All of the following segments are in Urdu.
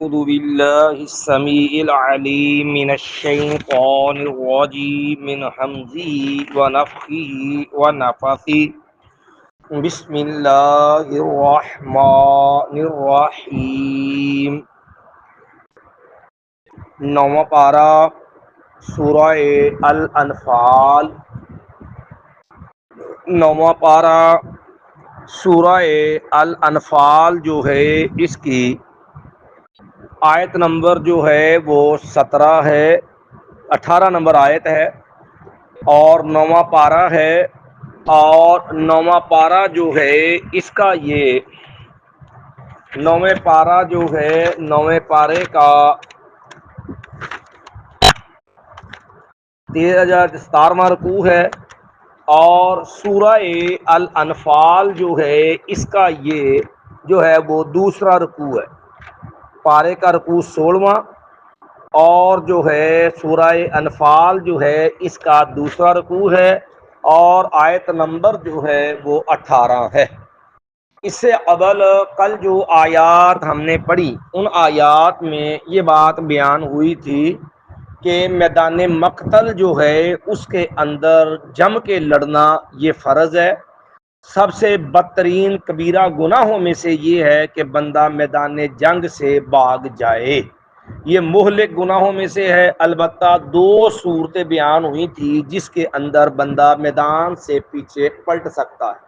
أعوذ بالله السميع العليم من الشيطان الرجيم من همزه ونفخه ونفثه بسم الله الرحمن الرحيم نواں پارہ سورہ الانفال نواں پارہ سورہ الانفال جو ہے اس کی آیت نمبر جو ہے وہ 17 ہے، 18 نمبر آیت ہے اور نواں پارہ ہے۔ اور نواں پارہ جو ہے اس کا یہ نویں پارہ جو ہے نویں پارے کا 17واں رکوع ہے، اور سورہ الانفال جو ہے اس کا یہ جو ہے وہ دوسرا رکوع ہے۔ پارے کا رکوع 16واں اور جو ہے سورہ انفال جو ہے اس کا دوسرا رکوع ہے، اور آیت نمبر جو ہے وہ 18 ہے۔ اس سے قبل کل جو آیات ہم نے پڑھی ان آیات میں یہ بات بیان ہوئی تھی کہ میدان مقتل جو ہے اس کے اندر جم کے لڑنا یہ فرض ہے۔ سب سے بدترین کبیرہ گناہوں میں سے یہ ہے کہ بندہ میدان جنگ سے بھاگ جائے، یہ مہلک گناہوں میں سے ہے۔ البتہ دو صورتیں بیان ہوئی تھی جس کے اندر بندہ میدان سے پیچھے پلٹ سکتا ہے۔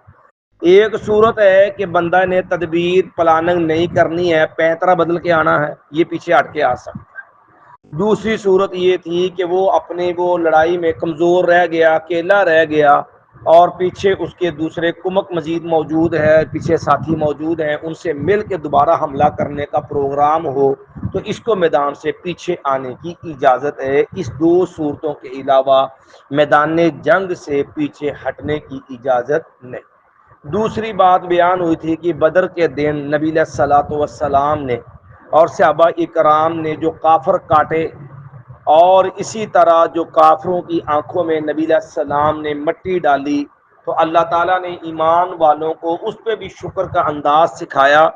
ایک صورت ہے کہ بندہ نے تدبیر پلاننگ نہیں کرنی ہے، پینترا بدل کے آنا ہے، یہ پیچھے ہٹ کے آ سکتا ہے۔ دوسری صورت یہ تھی کہ وہ اپنی وہ لڑائی میں کمزور رہ گیا، اکیلا رہ گیا، اور پیچھے اس کے دوسرے کمک مزید موجود ہے، پیچھے ساتھی موجود ہیں، ان سے مل کے دوبارہ حملہ کرنے کا پروگرام ہو تو اس کو میدان سے پیچھے آنے کی اجازت ہے۔ اس دو صورتوں کے علاوہ میدان جنگ سے پیچھے ہٹنے کی اجازت نہیں۔ دوسری بات بیان ہوئی تھی کہ بدر کے دن نبی علیہ الصلوۃ والسلام نے اور صحابہ اکرام نے جو کافر کاٹے، اور اسی طرح جو کافروں کی آنکھوں میں نبی علیہ السلام نے مٹی ڈالی، تو اللہ تعالیٰ نے ایمان والوں کو اس پہ بھی شکر کا انداز سکھایا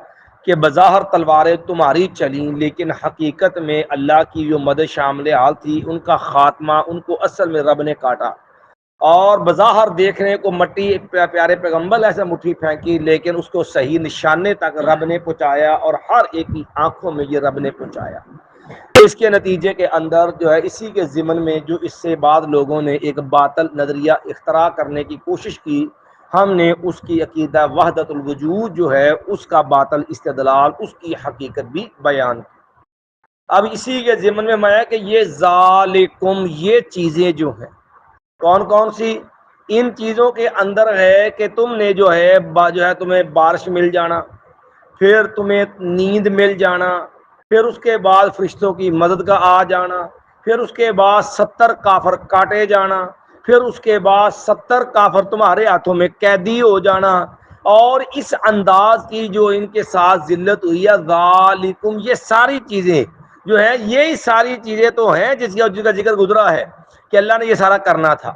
کہ بظاہر تلواریں تمہاری چلیں لیکن حقیقت میں اللہ کی جو مدد شامل حال تھی ان کا خاتمہ ان کو اصل میں رب نے کاٹا۔ اور بظاہر دیکھنے کو مٹی پیارے پیغمبر ایسے مٹھی پھینکی، لیکن اس کو صحیح نشانے تک رب نے پہنچایا، اور ہر ایک کی آنکھوں میں یہ رب نے پہنچایا۔ اس کے نتیجے کے اندر جو ہے اسی کے ضمن میں جو اس سے بعد لوگوں نے ایک باطل نظریہ اختراع کرنے کی کوشش کی، ہم نے اس کی عقیدہ وحدت الوجود جو ہے اس کا باطل استدلال، اس کی حقیقت بھی بیان کی۔ اب اسی کے ضمن میں میں کہ یہ ذالکم، یہ چیزیں جو ہیں کون کون سی، ان چیزوں کے اندر ہے کہ تم نے جو ہے تمہیں بارش مل جانا، پھر تمہیں نیند مل جانا، پھر اس کے بعد فرشتوں کی مدد کا آ جانا، پھر اس کے بعد 70 کافر کاٹے جانا، پھر اس کے بعد 70 کافر تمہارے ہاتھوں میں قیدی ہو جانا، اور اس انداز کی جو ان کے ساتھ ذلت ہوئی ہے، ذالکم، یہ ساری چیزیں جو ہے یہی ساری چیزیں تو ہیں جس کا ذکر گزرا ہے کہ اللہ نے یہ سارا کرنا تھا۔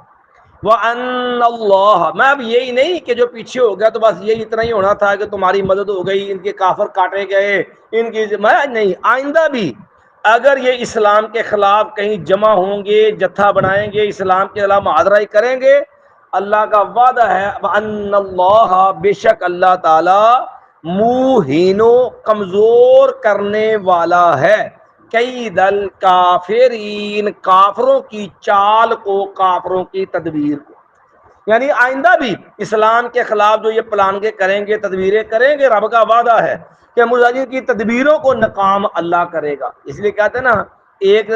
وَأَنَّ اللَّهَ، میں اب یہی نہیں کہ جو پیچھے ہو گیا تو بس یہی اتنا ہی ہونا تھا کہ تمہاری مدد ہو گئی، ان کے کافر کاٹے گئے، ان کی میں نہیں، آئندہ بھی اگر یہ اسلام کے خلاف کہیں جمع ہوں گے، جتھا بنائیں گے، اسلام کے خلاف محاذرہ کریں گے، اللہ کا وعدہ ہے وَأَنَّ اللَّهَ، بے شک اللہ تعالی موہین، کمزور کرنے والا ہے، قید الکافرین، کافروں کی چال کو، کافروں کی تدبیر کو۔ یعنی آئندہ بھی اسلام کے خلاف جو یہ پلانگیں کریں گے، تدبیریں کریں گے، رب کا وعدہ ہے کہ مجاہدین کی تدبیروں کو ناکام اللہ کرے گا۔ اس لیے کہتے ہیں نا، ایک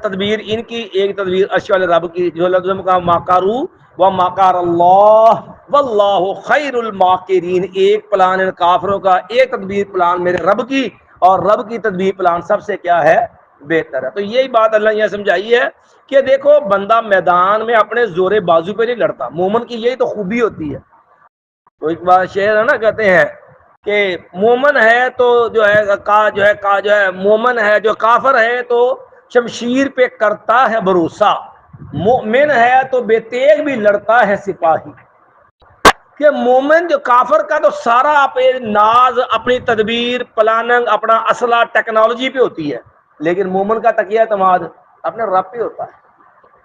تدبیر ان کی، ایک تدبیر عرش والے رب کی، جو اللہ کا ماکارو و ماکار اللہ واللہ خیر الماکرین، ایک پلان ان کافروں کا، ایک تدبیر پلان میرے رب کی، اور رب کی تدبیر پلان سب سے کیا ہے، بہتر ہے۔ تو یہی بات اللہ نے سمجھائی ہے کہ دیکھو بندہ میدان میں اپنے زور بازو پہ نہیں لڑتا، مومن کی یہی تو خوبی ہوتی ہے۔ تو ایک بات شعر ہے نا، کہتے ہیں کہ مومن ہے تو جو ہے مومن ہے، جو کافر ہے تو شمشیر پہ کرتا ہے بھروسہ، مومن ہے تو بے تیغ بھی لڑتا ہے سپاہی۔ کہ مومن جو کافر کا تو سارا ناز اپنی تدبیر پلاننگ اپنا اسلحہ ٹیکنالوجی پہ ہوتی ہے، لیکن مومن کا تکیہ اعتماد اپنے رب پہ ہوتا ہے۔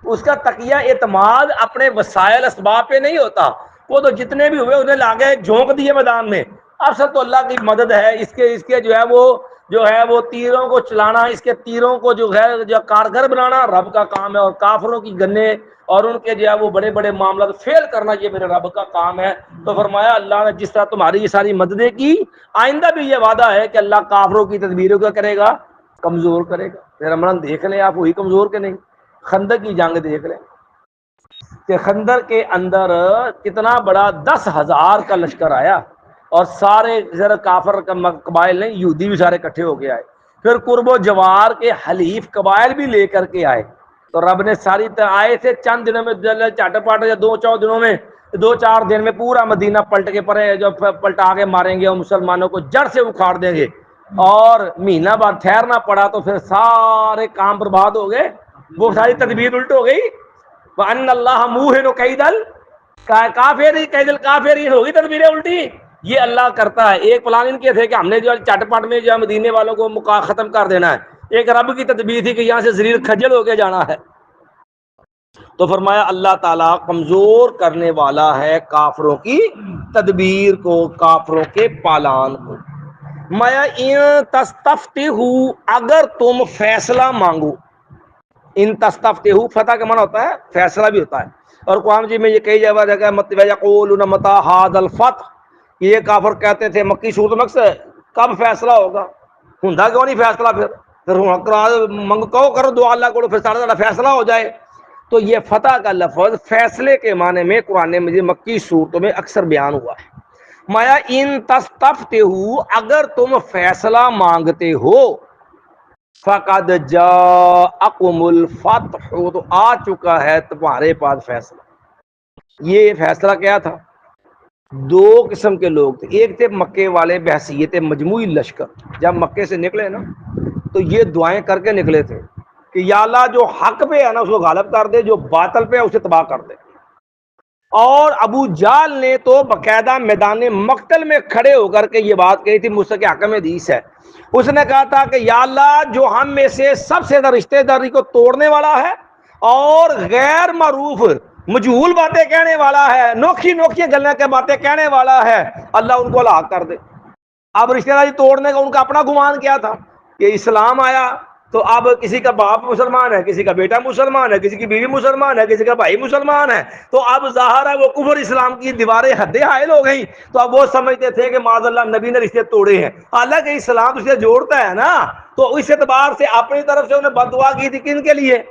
اس کا تکیہ اعتماد اپنے وسائل اسباب پہ نہیں ہوتا، وہ تو جتنے بھی ہوئے انہیں لاگے جھونک دیے میدان میں، اصل تو اللہ کی مدد ہے۔ اس کے جو ہے وہ تیروں کو چلانا، اس کے تیروں کو جو ہے جو کارگر بنانا رب کا کام ہے، اور کافروں کی گنے اور ان کے جو ہے وہ بڑے بڑے معاملات فیل کرنا یہ میرے رب کا کام ہے۔ تو فرمایا اللہ نے جس طرح تمہاری یہ ساری مددیں کی، آئندہ بھی یہ وعدہ ہے کہ اللہ کافروں کی تدبیروں کا کرے گا، کمزور کرے گا۔ پھر عمران دیکھ لیں آپ وہی کمزور کے نہیں، خندق کی جنگ دیکھ لیں کہ خندق کے اندر کتنا بڑا 10,000 کا لشکر آیا، اور سارے ذرا کافر قبائل نہیں، یہودی بھی سارے اکٹھے ہو کے آئے، پھر قرب و جوار کے حلیف قبائل بھی لے کر کے آئے۔ تو رب نے ساری آئے تھے چند دنوں میں، چٹ پٹ یا 2-4 دنوں میں، 2-4 دن میں پورا مدینہ پلٹ کے پلٹا کے ماریں گے اور مسلمانوں کو جڑ سے اکھاڑ دیں گے، اور مہینہ بعد ٹھہرنا پڑا تو پھر سارے کام برباد ہو گئے، وہ ساری تدبیر الٹ ہو گئی۔ وَأَنَّ اللَّهَ مُوهِنُ كَيْدَ الْكَافِرِينَ ہوگی تدبیریں الٹی، یہ اللہ کرتا ہے۔ ایک پلان ان کے تھے کہ ہم نے جو چٹ پٹ میں جو مدینے والوں کو ختم کر دینا ہے، ایک رب کی تدبیر تھی کہ یہاں سے زریر کھجل ہو کے جانا ہے۔ تو فرمایا اللہ تعالیٰ کمزور کرنے والا ہے کافروں کی تدبیر کو، کافروں کے پالان کو۔ مایا ان تستفتحو، اگر تم فیصلہ مانگو، ان تستفتحو فتح کا معنی ہوتا ہے فیصلہ بھی ہوتا ہے، اور قرآن جی میں یہ کئی جگہ یقولون متی ھذا الفتح، یہ کافر کہتے تھے مکی صورت مقصد کب فیصلہ ہوگا، ہوندا کیوں نہیں فیصلہ، پھر منگ کہو کرو دعا اللہ کو، پھر سارا فیصلہ ہو جائے۔ تو یہ فتح کا لفظ فیصلے کے معنی میں قرآن مجید مکی صورتوں میں اکثر بیان ہوا ہے۔ مایا ان تستفتحو، اگر تم فیصلہ مانگتے ہو، فقد جاءکم الفتح، تو آ چکا ہے تمہارے پاس فیصلہ۔ یہ فیصلہ کیا تھا؟ 2 قسم کے لوگ تھے، ایک تھے مکے والے بحیثیت مجموعی لشکر، جب مکے سے نکلے نا تو یہ دعائیں کر کے نکلے تھے کہ یا اللہ جو حق پہ ہے نا اس کو غالب کر دے، جو باطل پہ ہے اسے تباہ کر دے۔ اور ابو جہل نے تو باقاعدہ میدان مقتل میں کھڑے ہو کر کے یہ بات کہی تھی، مستقی حکم حدیث ہے، اس نے کہا تھا کہ یا اللہ جو ہم میں سے سب سے زیادہ رشتہ داری کو توڑنے والا ہے اور غیر معروف مجہول باتیں کہنے والا ہے، نوکھی نوکھی گلیں کے باتیں کہنے والا ہے، اللہ ان کو ہلاک کر دے۔ اب رشتہ داری توڑنے کا ان کا اپنا گمان کیا تھا کہ اسلام آیا تو اب کسی کا باپ مسلمان ہے، کسی کا بیٹا مسلمان ہے، کسی کی بیوی مسلمان ہے، کسی کا بھائی مسلمان ہے، تو اب ظاہر ہے وہ کفر اسلام کی دیواریں حدیں حائل ہو گئیں۔ تو اب وہ سمجھتے تھے کہ معاذ اللہ نبی نے رشتے توڑے ہیں، حالانکہ اسلام رشتے جوڑتا ہے نا، تو اس اعتبار سے اپنی طرف سے انہیں بد دعا کی تھی کن کے لیے؟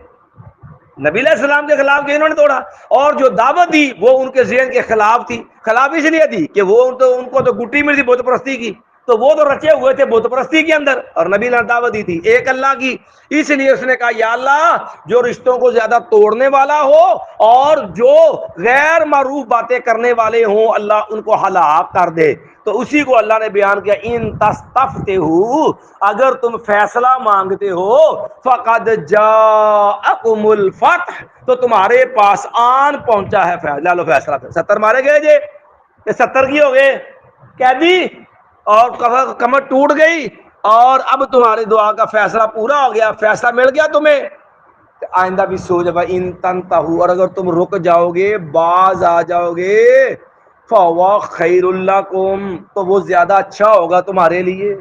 نبی علیہ السلام کے خلاف کہ انہوں نے توڑا، اور جو دعوت دی وہ ان کے ذہن کے خلاف تھی۔ خلاف اس لیے دی کہ وہ ان کو تو گٹی ملی تھی بت پرستی کی، تو وہ تو رچے ہوئے تھے بت پرستی کے اندر، اور نبی نے دعوت دی تھی ایک اللہ کی۔ اس لیے اس نے کہا یا اللہ جو رشتوں کو زیادہ توڑنے والا ہو اور جو غیر معروف باتیں کرنے والے ہوں اللہ ان کو ہلاک کر دے۔ تو اسی کو اللہ نے بیان کیا ان تستفتحو، اگر تم فیصلہ مانگتے ہو، فقد جاءکم الفتح، تو تمہارے پاس آن پہنچا ہے فیصلہ۔ لو فیصلہ 70 مارے گئے جی، یہ 70 کی ہو گئے قیدی، اور کمر ٹوٹ گئی، اور اب تمہاری دعا کا فیصلہ پورا ہو گیا، فیصلہ مل گیا تمہیں۔ آئندہ بھی سوچ بھائی ان تنتہو، اور اگر تم رک جاؤ گے، باز آ جاؤ گے، فَوَا خَيْرٌ لَكُمْ، تو وہ زیادہ اچھا ہوگا تمہارے لیے۔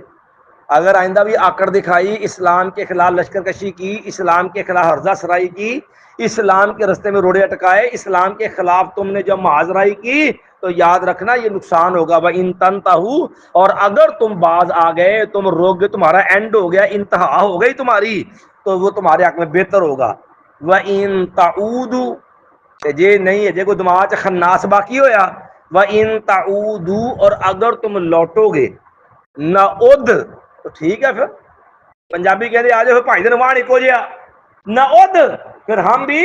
اگر آئندہ بھی آکڑ دکھائی، اسلام کے خلاف لشکر کشی کی، اسلام کے خلاف ہرزہ سرائی کی، اسلام کے رستے میں روڑے اٹکائے، اسلام کے خلاف تم نے جب معاذرائی کی، تو یاد رکھنا یہ نقصان ہوگا۔ وَإِن تَنْتَهُوا، اور اگر تم باز آ گئے، تم روک گئے، تمہارا اینڈ ہو گیا، انتہا ہو گئی تمہاری، تو وہ تمہارے حق میں بہتر ہوگا۔ وَإِن تَعُودُوا، جے نہیں ہے جے کوئی دماغ خناس باقی ہویا، وَإِن تَعُودُوا، اور اگر تم لوٹو گے، نَعُدْ، تو ٹھیک ہے، پھر پنجابی کہتے آ جاؤ بھائی دن وہاں نکو جیا، نَعُدْ، پھر ہم بھی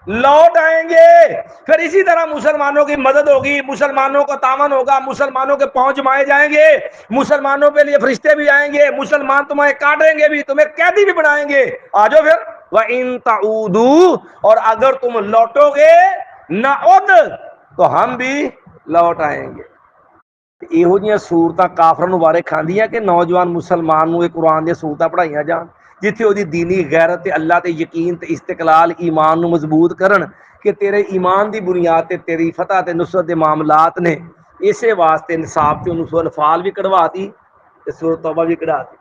لوٹ آئیں گے۔ پھر اسی طرح مسلمانوں کی مدد ہوگی، مسلمانوں کا تعاون ہوگا، مسلمانوں کے پاؤں جمائے جائیں گے، مسلمانوں کے لیے فرشتے بھی آئیں گے، مسلمان تمہیں کاٹیں گے بھی، تمہیں قیدی بھی بنائیں گے۔ آ جاؤ پھر وَإِن تَعُودُوا، اور اگر تم لوٹو گے، نَعُدْ، تو ہم بھی لوٹ آئیں گے۔ ਇਹੋ ਜਿਹੀਆਂ ਸੂਰਤਾਂ ਕਾਫਰਾਂ ਨੂੰ ਬਾਰੇ ਖਾਂਦੀਆਂ ਕਿ ਨੌਜਵਾਨ ਮੁਸਲਮਾਨ ਨੂੰ ਇਹ ਕੁਰਾਨ ਦੀਆਂ ਸੂਰਤਾਂ ਪੜ੍ਹਾਈਆਂ ਜਾਣ, ਜਿੱਥੇ ਉਹਦੀ ਦੀਨੀ ਗੈਰਤ ਤੇ ਅੱਲਾ ਤੇ ਯਕੀਨ ਤੇ ਇਸਤਕਲਾਲ ਈਮਾਨ ਨੂੰ ਮਜ਼ਬੂਤ ਕਰਨ ਕਿ ਤੇਰੇ ਈਮਾਨ ਦੀ ਬੁਨਿਆਦ ਤੇ ਤੇਰੀ ਫਤਹ ਤੇ ਨੁਸਰਤ ਦੇ ਮਾਮਲਾਤ ਨੇ। ਇਸੇ ਵਾਸਤੇ ਇਨਸਾਫ ਤੇ ਉਹਨੂੰ ਸੂਰਤ ਅਨਫਾਲ ਵੀ ਕਢਵਾਤੀ ਤੇ ਸੂਰਤ ਤੌਬਾ ਵੀ ਕਢਾਤੀ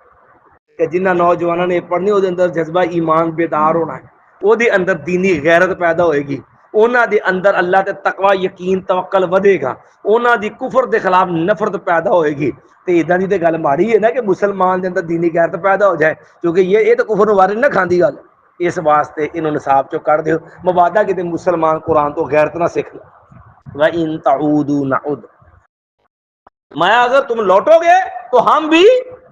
ਕਿ ਜਿਨ੍ਹਾਂ ਨੌਜਵਾਨਾਂ ਨੇ ਪੜ੍ਹਨੀ ਉਹਦੇ ਅੰਦਰ ਜਜ਼ਬਾ ਈਮਾਨ ਬੇਦਾਰ ਹੋਣਾ ਹੈ, ਉਹਦੇ ਅੰਦਰ ਦੀਨੀ ਗੈਰਤ ਪੈਦਾ ਹੋਏਗੀ, ਉਹਨਾਂ ਦੇ ਅੰਦਰ ਅੱਲਾ ਤੇ ਤਕਵਾ ਯਕੀਨ ਤਵੱਕਲ ਵਧੇਗਾ, ਉਹਨਾਂ ਦੀ ਕੁਫਰ ਦੇ ਖਿਲਾਫ ਨਫ਼ਰਤ ਪੈਦਾ ਹੋਏਗੀ। ਤੇ ਇਦਾਂ ਦੀ ਤੇ ਗੱਲ ਮਾੜੀ ਹੈ ਨਾ ਕਿ ਮੁਸਲਮਾਨ ਦੇ ਅੰਦਰ ਦੀਨੀ ਗੈਰਤ ਪੈਦਾ ਹੋ ਜਾਏ, ਕਿਉਂਕਿ ਇਹ ਤਾਂ ਕੁਫਰ ਨੂੰ ਵਾਰਿਸ ਨਾ ਖਾਂਦੀ ਗੱਲ। ਇਸ ਵਾਸਤੇ ਇਹਨੂੰ ਨਿਸਾਬ ਚੋਂ ਕੱਢ ਦਿਓ, ਮਬਾਦਾ ਕਿਤੇ ਮੁਸਲਮਾਨ ਕੁਰਾਨ ਤੋਂ ਗੈਰਤ ਨਾ ਸਿੱਖ ਲੈ۔ وَإِن تَعُودُوا نَعُودْ، میں اگر تم لوٹو گے تو ہم بھی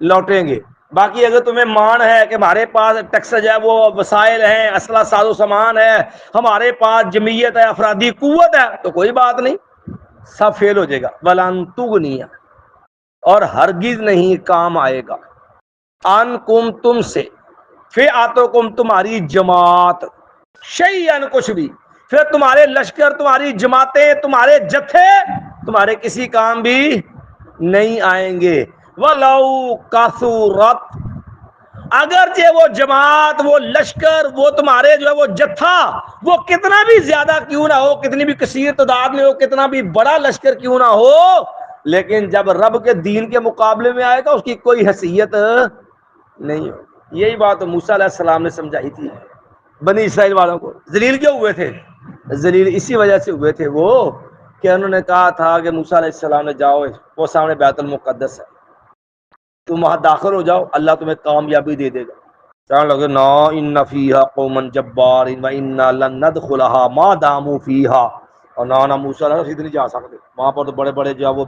لوٹیں گے۔ باقی اگر تمہیں مان ہے کہ ہمارے پاس ٹیکس جو ہے وہ وسائل ہیں، اسلحہ ساز و سامان ہے، ہمارے پاس جمعیت ہے، افرادی قوت ہے، تو کوئی بات نہیں، سب فیل ہو جائے گا۔ وَلَن تُغْنِيَ، اور ہرگز نہیں کام آئے گا، عنکم تم سے، فئاتکم تمہاری جماعت، شیئن کچھ بھی، پھر تمہارے لشکر، تمہاری جماعتیں، تمہارے جتھے تمہارے کسی کام بھی نہیں آئیں گے۔ وَلَوْ کَثُرَتْ، اگرچہ وہ جماعت، وہ لشکر، وہ تمہارے جو ہے وہ جتھا، وہ کتنا بھی زیادہ کیوں نہ ہو، کتنی بھی کثیر تعداد میں ہو، کتنا بھی بڑا لشکر کیوں نہ ہو، لیکن جب رب کے دین کے مقابلے میں آئے گا اس کی کوئی حیثیت نہیں ہو۔ یہی بات موسیٰ علیہ السلام نے سمجھائی تھی بنی اسرائیل والوں کو۔ ذلیل کیوں ہوئے تھے؟ ذلیل اسی وجہ سے ہوئے تھے وہ کہ انہوں نے کہا تھا کہ موسیٰ علیہ السلام نے جاؤ، وہ سامنے بیت المقدس ہے، تم وہاں داخل ہو جاؤ، اللہ تمہیں کامیابی دے دے گا۔ کہنے لگے نا ان فیہا قوما جبارین و انا لن ندخلها ما داموا فیہا، اور نا موسیٰ علیہ السلام نہیں جا سکتے وہاں پر، تو بڑے بڑے جو وہ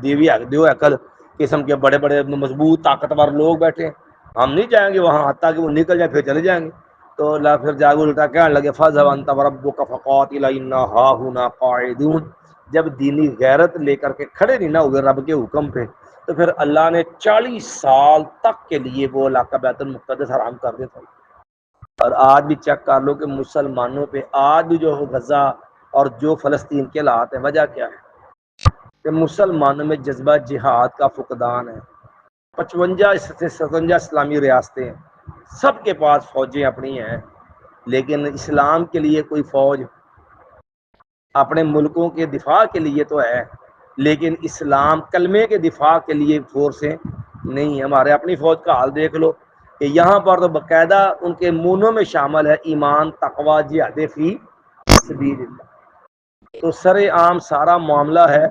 دیو ہیکل قسم کے بڑے بڑے مضبوط طاقتور لوگ بیٹھے ہیں، ہم نہیں جائیں گے وہاں حتیٰ کہ وہ نکل جائیں پھر چلے جائیں گے۔ تو اللہ پھر جا الٹا کہنے لگے فَاذْهَبْ أَنْتَ وَرَبُّكَ فَقَاتِلَا إِنَّا هَاهُنَا قَاعِدُونَ۔ جب دینی غیرت لے کر کے کھڑے نہیں نہ ہوئے رب کے حکم پہ، تو پھر اللہ نے 40 سال تک کے لیے وہ علاقہ بیت المقدس حرام کر دیا تھا۔ اور آج بھی چیک کر لو کہ مسلمانوں پہ آج بھی جو غزہ اور جو فلسطین کے حالات ہیں، وجہ کیا ہے کہ مسلمانوں میں جذبہ جہاد کا فقدان ہے۔ 55 سے 57 اسلامی ریاستیں ہیں، سب کے پاس فوجیں اپنی ہیں، لیکن اسلام کے لیے کوئی فوج، اپنے ملکوں کے دفاع کے لیے تو ہے، لیکن اسلام کلمے کے دفاع کے لیے فورسیں نہیں ہیں۔ ہمارے اپنی فوج کا حال دیکھ لو کہ یہاں پر تو باقاعدہ ان کے مونوں میں شامل ہے ایمان، تقوی، جہاد فی سبیل اللہ۔ تو سر عام سارا معاملہ ہے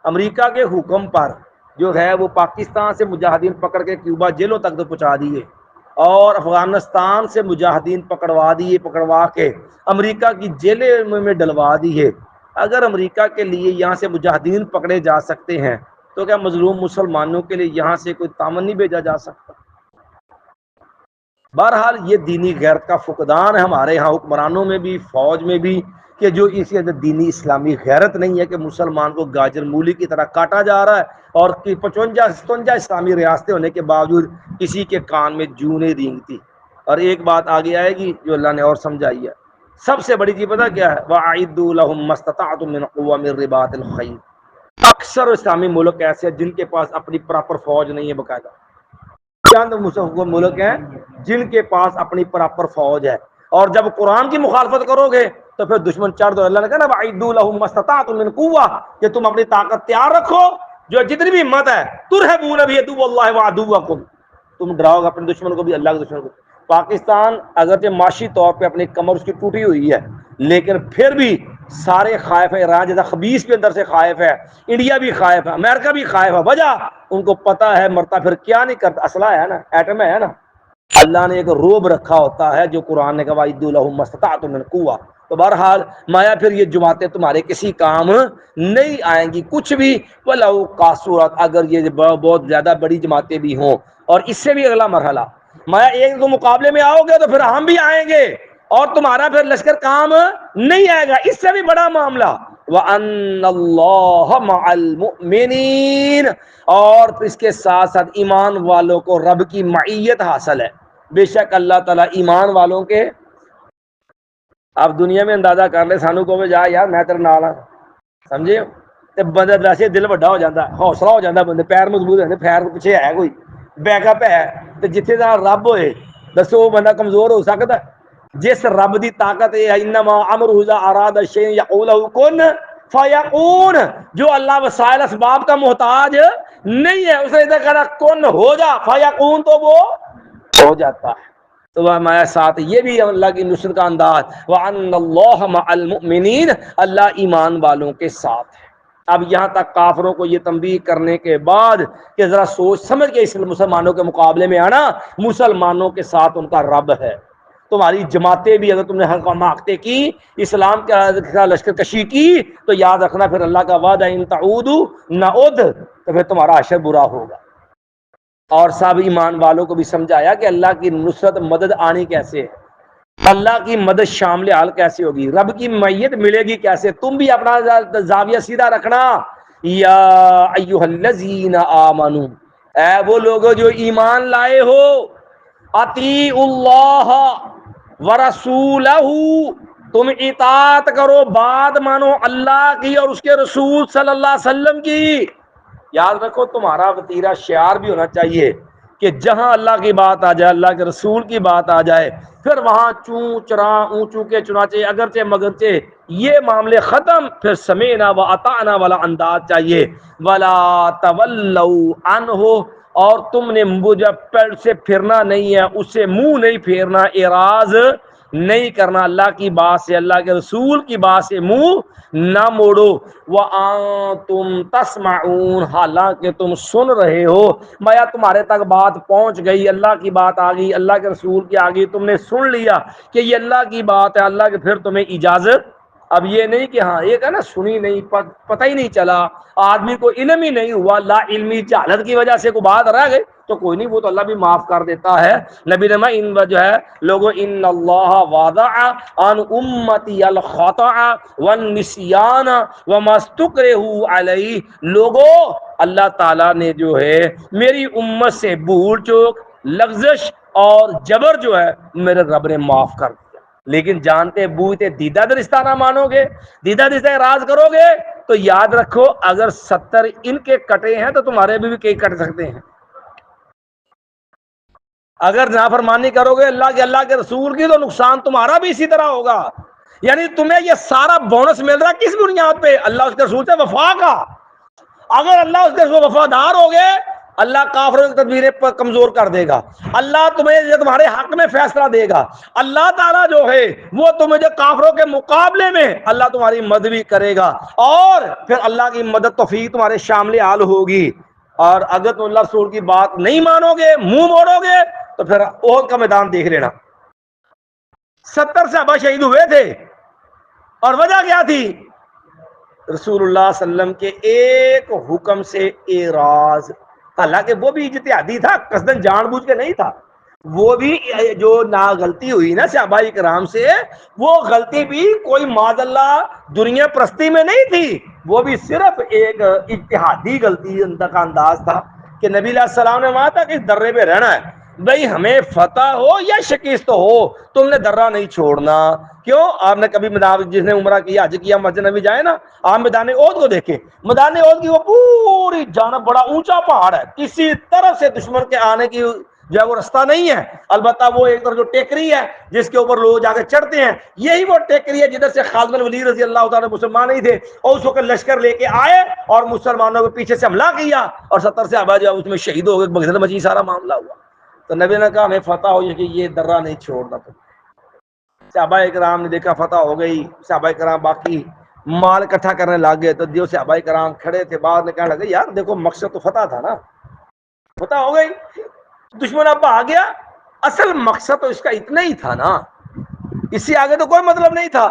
امریکہ کے حکم پر جو ہے وہ پاکستان سے مجاہدین پکڑ کے کیوبا جیلوں تک تو پہنچا دیے، اور افغانستان سے مجاہدین پکڑوا کے امریکہ کی جیلیں میں ڈلوا دیے۔ اگر امریکہ کے لیے یہاں سے مجاہدین پکڑے جا سکتے ہیں تو کیا مظلوم مسلمانوں کے لیے یہاں سے کوئی تعاون نہیں بھیجا جا سکتا؟ بہرحال یہ دینی غیرت کا فقدان ہے ہمارے ہاں حکمرانوں میں بھی، فوج میں بھی، کہ جو اسی اندر دینی اسلامی غیرت نہیں ہے کہ مسلمان کو گاجر مولی کی طرح کاٹا جا رہا ہے، اور 55 اسلامی ریاستیں ہونے کے باوجود کسی کے کان میں جوں نہیں رینگتی۔ اور ایک بات آگے آئے گی جو اللہ نے اور سمجھائی ہے، سب سے بڑی چیز پتہ کیا ہے؟ وَأَعِدُّوا لَهُم مَّا اسْتَطَعْتُم مِّن قُوَّةٍ مِّن رِّبَاطِ الْخَيْلِ۔ اکثر اسلامی ملک ایسے ہیں جن کے پاس اپنی پراپر فوج نہیں ہے، باقاعدہ چند ملک ہیں جن کے پاس اپنی پراپر فوج ہے، اور جب قرآن کی مخالفت کرو گے تو پھر دشمن چڑھ دو۔ اللہ نے کہا نا وَأَعِدُّوا لَهُم مَّا اسْتَطَعْتُم مِّن قُوَّةٍ، کہ تم اپنی طاقت تیار رکھو، جو جتنی بھی ہمت ہے، تُرْهِبُونَ بِعَدُوِّ اللَّهِ وَعَدُوَّكُمْ، تم ڈراؤ گے اپنے دشمن کو بھی، اللہ کے دشمن کو۔ پاکستان اگرچہ معاشی طور پہ اپنی کمر اس کی ٹوٹی ہوئی ہے، لیکن پھر بھی سارے خائف ہیں۔ ایران جیسا خبیث بھی اندر سے خائف ہے، انڈیا بھی خائف ہے، امریکہ بھی خائف ہے۔ وجہ ان کو پتہ ہے مرتا پھر کیا نہیں کرتا، اسلحہ ہے نا، ایٹم ہے نا۔ اللہ نے ایک روب رکھا ہوتا ہے جو قرآن نے کہا وَأَعِدُّوا لَهُم مَّا اسْتَطَعْتُم مِّن قُوَّةٍ۔ تو بہرحال مایا پھر یہ جماعتیں تمہارے کسی کام نہیں آئیں گی کچھ بھی۔ وَلَوْ قَاصُرَتْ، اگر یہ بہت زیادہ بڑی جماعتیں بھی ہوں، اور اس سے بھی اگلا مرحلہ مایا ایک دو مقابلے میں آؤ گے تو پھر ہم بھی آئیں گے، اور تمہارا پھر لشکر کام نہیں آئے گا، اس سے بھی بڑا معاملہ وَأَنَّ اللَّهَ مَعَ الْمُؤْمِنِينَ، اور اس کے ساتھ ساتھ ایمان والوں کو رب کی معیت حاصل ہے۔ بے شک اللہ تعالیٰ ایمان والوں کے، آپ دنیا میں اندازہ کر لیں، سانو کو جا یار میں تیرے نال ہاں، سمجھے؟ تے بندے ویسے دل وڈا ہو جاتا ہے، حوصلہ ہو جاتا ہے، بندے پیر مضبوط ہوتے، پیر پیچھے ہے کوئی بیک اپ ہے، تے جتھے دا رب ہوئے دسو وہ بندہ کمزور ہو سکتا ہے؟ جس رب دی طاقت ہے انما امرہ اذا اراد شیئا یقول له کن فیکون، جو اللہ وسائل اسباب کا محتاج نہیں ہے، اسے ادھر کہا کن ہو جا فیکون، تو وہ ہو جاتا ہے۔ تو ہمارے ساتھ یہ بھی اللہ کی نصرت کا انداز، وَأَنَّ اللَّهَ مَعَ الْمُؤْمِنِينَ، اللہ ایمان والوں کے ساتھ ہے۔ اب یہاں تک کافروں کو یہ تنبیہ کرنے کے بعد کہ ذرا سوچ سمجھ کے اس مسلمانوں کے مقابلے میں آنا، مسلمانوں کے ساتھ ان کا رب ہے۔ تمہاری جماعتیں بھی اگر تم نے حماقتیں کی، اسلام کا لشکر کشی کی، تو یاد رکھنا پھر اللہ کا وعدہ ان تعودوا نعد، تو پھر تمہارا حشر برا ہوگا۔ اور سب ایمان والوں کو بھی سمجھایا کہ اللہ کی نصرت مدد آنی کیسے ہے، اللہ کی مدد شامل حال کیسے ہوگی، رب کی معیت ملے گی کیسے۔ تم بھی اپنا زاویہ سیدھا رکھنا، یا ایھا الذین آمنو، اے وہ لوگوں جو ایمان لائے ہو، اطیعوا اللہ ورسولہ، تم اطاعت کرو، بات مانو اللہ کی اور اس کے رسول صلی اللہ علیہ وسلم کی۔ یاد رکھو تمہارا وتیرہ شعار بھی ہونا چاہیے کہ جہاں اللہ کی بات آ جائے، اللہ کے رسول کی بات آ جائے، پھر وہاں چوں چراں اونچوں کے چنانچہ اگرچہ مگرچہ یہ معاملے ختم، پھر سمعنا و اطعنا والا انداز چاہیے۔ ولا تولوا عنہ، اور تم نے مجھے پیڑ سے پھرنا نہیں ہے، اس سے منہ نہیں پھیرنا، اعراض نہیں کرنا، اللہ کی بات سے، اللہ کے رسول کی بات سے منہ نہ موڑو۔ وَأَنْتُمْ تَسْمَعُونَ، حالانکہ تم سن رہے ہو، مایا تمہارے تک بات پہنچ گئی، اللہ کی بات آ گئی، اللہ کے رسول کی آ گئی، تم نے سن لیا کہ یہ اللہ کی بات ہے، اللہ کے، پھر تمہیں اجازت۔ اب یہ نہیں کہ ہاں ایک ہے نا سنی نہیں، پتہ ہی نہیں چلا، آدمی کو علم ہی نہیں ہوا، لا علمی جہالت کی وجہ سے کوئی بات رہ گئی تو کوئی نہیں، وہ تو اللہ بھی معاف کر دیتا ہے۔ نبی نے ان جو ہے لوگوں، ان اللہ وضع عن امتی الخطأ والنسیان وما استکرہوا علیہ، لوگوں اللہ تعالیٰ نے جو ہے میری امت سے بھول چوک، لغزش اور جبر جو ہے میرے رب نے معاف کر دیا، لیکن جانتے بوجھتے دیدہ درستہ نہ مانو گے، دیدہ درستہ اعراض کرو گے، تو یاد رکھو اگر 70 ان کے کٹے ہیں تو تمہارے بھی کئی کٹ سکتے ہیں۔ اگر نافرمانی کرو گے اللہ کے رسول کی، تو نقصان تمہارا بھی اسی طرح ہوگا۔ یعنی تمہیں یہ سارا بونس مل رہا ہے کس بنیاد پہ؟ اللہ اس کے رسول سے وفا کا۔ اگر اللہ اس کے رسول وفادار ہو گئے، اللہ کافروں کی تدبیریں پر کمزور کر دے گا، اللہ تمہیں تمہارے حق میں فیصلہ دے گا، اللہ تعالیٰ جو ہے وہ تمہیں جو کافروں کے مقابلے میں اللہ تمہاری مدد بھی کرے گا، اور پھر اللہ کی مدد توفیق تمہارے شامل حال ہوگی۔ اور اگر تم اللہ رسول کی بات نہیں مانو گے، منہ موڑو گے، تو پھر احد کا میدان دیکھ لینا، 70 صحابہ شہید ہوئے تھے، اور وجہ کیا تھی؟ رسول اللہ صلی اللہ علیہ وسلم کے ایک حکم سے اعراض۔ حالانکہ وہ بھی اجتہادی تھا، قصدن جان بوجھ کے نہیں تھا، وہ بھی جو غلطی ہوئی نا صحابہ کرام سے، وہ غلطی بھی کوئی معاذ اللہ دنیا پرستی میں نہیں تھی، وہ بھی صرف ایک اجتہادی غلطی کا انداز تھا کہ نبی علیہ السلام نے وہاں تک اس درے پہ رہنا ہے، بھئی ہمیں فتح ہو یا شکست ہو، تم نے درہ نہیں چھوڑنا۔ کیوں؟ آپ نے کبھی جس نے عمرہ کیا، حج کیا، مسجد نبی جائے نا، آپ میدان احد کو دیکھیں، میدان احد کی وہ پوری جانب بڑا اونچا پہاڑ ہے، کسی طرف سے دشمن کے آنے کی جو ہے وہ رستہ نہیں ہے، البتہ وہ ایک طرف جو ٹیکری ہے جس کے اوپر لوگ جا کے چڑھتے ہیں، یہی وہ ٹیکری ہے جدھر سے خالد بن ولید رضی اللہ تعالیٰ مسلمان نہیں تھے، اور اس وقت لشکر لے کے آئے اور مسلمانوں کے پیچھے سے حملہ کیا، اور 70 صحابہ جو اس میں شہید ہو گئے، بغض مچی، سارا معاملہ ہوا۔ تو نبی نے کہا ہمیں فتح ہو کہ یہ درہ نہیں چھوڑنا۔ تو صحابہ کرام نے دیکھا فتح ہو گئی، صحابہ کرام باقی مال اکٹھا کرنے لگ گئے، تو جو صحابہ کرام کھڑے تھے بعد میں کہنے لگے یار دیکھو مقصد تو فتح تھا نا، فتح ہو گئی، دشمن اب آ گیا، اصل مقصد تو اس کا اتنا ہی تھا نا، اس سے آگے تو کوئی مطلب نہیں تھا۔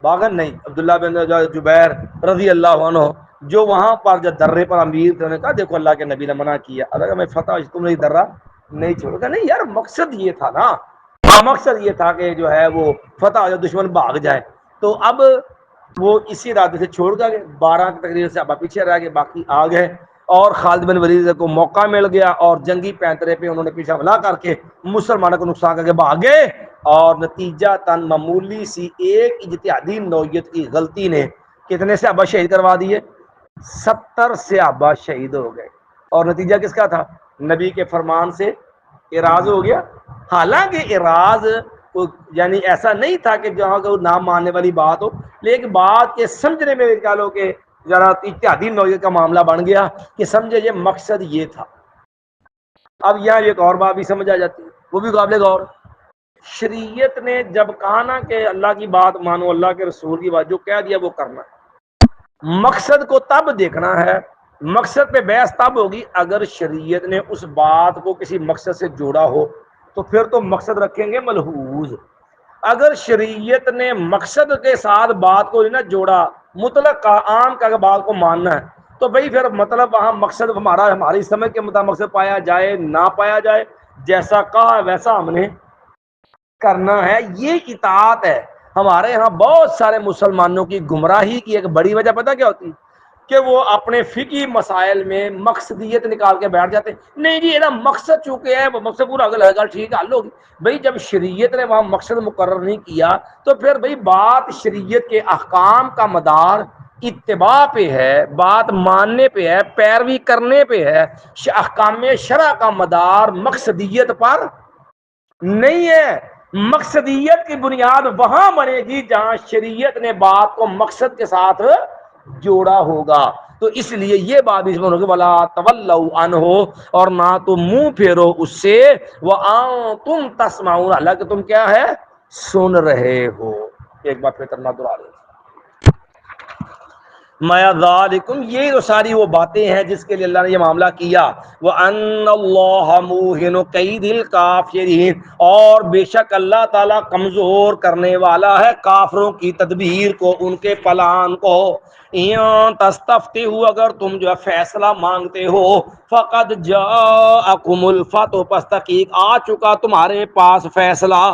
باغن نہیں، عبداللہ بن جبیر رضی اللہ عنہ جو وہاں پر جو درے پر امیر تھے، انہوں نے کہا دیکھو اللہ کے نبی نے منع کیا، اگر میں فتح تم نے درہ نہیں چھوڑ گا، نہیں یار مقصد یہ تھا نا، مقصد یہ تھا کہ جو ہے وہ فتح ہو جائے، دشمن بھاگ جائے۔ تو اب وہ اسی ارادے سے چھوڑ گئے، 12 کے تقریباً سے اب پیچھے رہ گئے، باقی آ گئے، اور خالد بن ولید کو موقع مل گیا اور جنگی پینترے پہ انہوں نے پیچھے حملہ کر کے مسلمانوں کو نقصان کر کے بھاگ گئے، اور نتیجہ تن معمولی سی ایک اجتہادی نوعیت کی غلطی نے کتنے سے ابا شہید کروا دیے؟ 70 صحابہ شہید ہو گئے، اور نتیجہ کس کا تھا؟ نبی کے فرمان سے اعراض ہو گیا۔ حالانکہ اعراض یعنی ایسا نہیں تھا کہ جہاں کو نہ ماننے والی بات ہو، لیکن بات کے سمجھنے میں کہہ لو کہ ذرا اتحادی نوعیت کا معاملہ بن گیا کہ سمجھے یہ مقصد یہ تھا۔ اب یہاں ایک اور بات بھی سمجھ آ جاتی ہے، وہ بھی قابل غور۔ شریعت نے جب کہا نا کہ اللہ کی بات مانو، اللہ کے رسول کی بات جو کہہ دیا وہ کرنا ہے، مقصد کو تب دیکھنا ہے، مقصد پہ بحث تب ہوگی اگر شریعت نے اس بات کو کسی مقصد سے جوڑا ہو، تو پھر تو مقصد رکھیں گے ملحوظ۔ اگر شریعت نے مقصد کے ساتھ بات کو نہ جوڑا، مطلق کا عام کا بات کو ماننا ہے، تو بھئی پھر مطلب وہاں مقصد ہمارا ہماری سمجھ کے مطابق مقصد پایا جائے نہ پایا جائے، جیسا کہا ویسا ہم نے کرنا ہے۔ یہ اطاعت ہے۔ ہمارے ہاں بہت سارے مسلمانوں کی گمراہی کی ایک بڑی وجہ پتہ کیا ہوتی ہے؟ کہ وہ اپنے فقہی مسائل میں مقصدیت نکال کے بیٹھ جاتے ہیں، نہیں جی یہ مقصد چونکہ ہے وہ مقصد پورا اگلا ہے، ٹھیک ہے حل ہوگی۔ بھائی جب شریعت نے وہاں مقصد مقرر نہیں کیا تو پھر بھائی بات شریعت کے احکام کا مدار اتباع پہ ہے، بات ماننے پہ ہے، پیروی کرنے پہ ہے۔ احکام شرع کا مدار مقصدیت پر نہیں ہے۔ مقصدیت کی بنیاد وہاں بنے گی جہاں شریعت نے بات کو مقصد کے ساتھ جوڑا ہوگا۔ تو اس لیے یہ بات اس میں ہوگی وَلَا تَوَلَّوْا عَنْهُ، اور نہ تم منہ پھیرو اس سے، وَأَنْتُمْ تَسْمَعُونَ، حالانکہ تم کیا ہے؟ سن رہے ہو۔ ایک بار پھر ترجمہ دہرا لیں۔ مَا ذَلِكُمْ، یہ تو ساری وہ باتیں ہیں جس کے لیے اللہ نے یہ معاملہ کیا۔ وَأَنَّ اللَّهَ مُوهِنُ كَيْدِ الْكَافِرِينَ، اور بے شک اللہ تعالیٰ کمزور کرنے والا ہے کافروں کی تدبیر کو، ان کے پلان کو۔ تستفتحوا، اگر تم جو ہے فیصلہ مانگتے ہو، فقد جاءکم الفتح، پس تحقیق آ چکا تمہارے پاس فیصلہ۔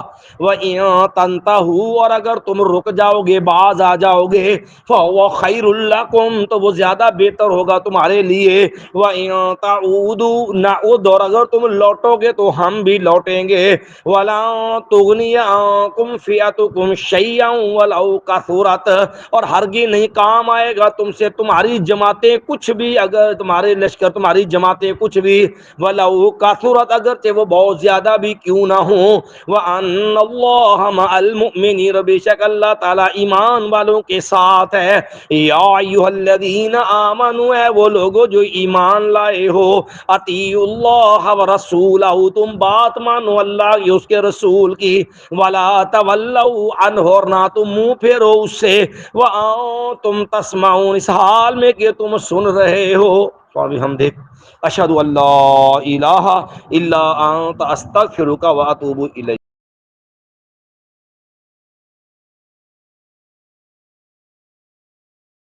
وَإِن تَنْتَهُوا، اور اگر تم رک جاؤ گے، باز آ جاؤ گے، فَهُوَ خَيْرٌ لَكُمْ، تو وہ زیادہ بہتر ہوگا تمہارے لیے۔ وَإِن تَعُودُوا نَعُودْ، اور اگر تم لوٹو گے تو ہم بھی لوٹیں گے۔ وَلَن تُغْنِيَ عَنكُمْ فِئَتُكُمْ شَيْئًا وَلَوْ كَثُرَتْ، اور ہرگز نہیں کام آئے گا تم سے تمہاری جماعتیں کچھ بھی، اگر تمہارے لشکر تمہاری جماعتیں کچھ بھی، وَلَوْ كَثُرَتْ، اگرچہ وہ بہت زیادہ بھی کیوں نہ ہوں۔ وَأَنَّ اللَّهَ مَعَ الْمُؤْمِنِينَ، بے شک اللہ تعالیٰ ایمان والوں کے ساتھ ہے۔ یا ایھا الذین آمنوا، اے وہ لوگو جو ایمان لائے ہو، اطیعوا اللہ ورسولہ، تم بات مانو اللہ کی اس کے رسول کی، ولا تولوا عنہ، اور نہ تم منہ پھیرو اس سے، وانتم تسمعون، اس حال میں کہ تم سن رہے ہو۔ بحمدک اشہد ان لا الہ الا انت استغفرک واتوب الیک۔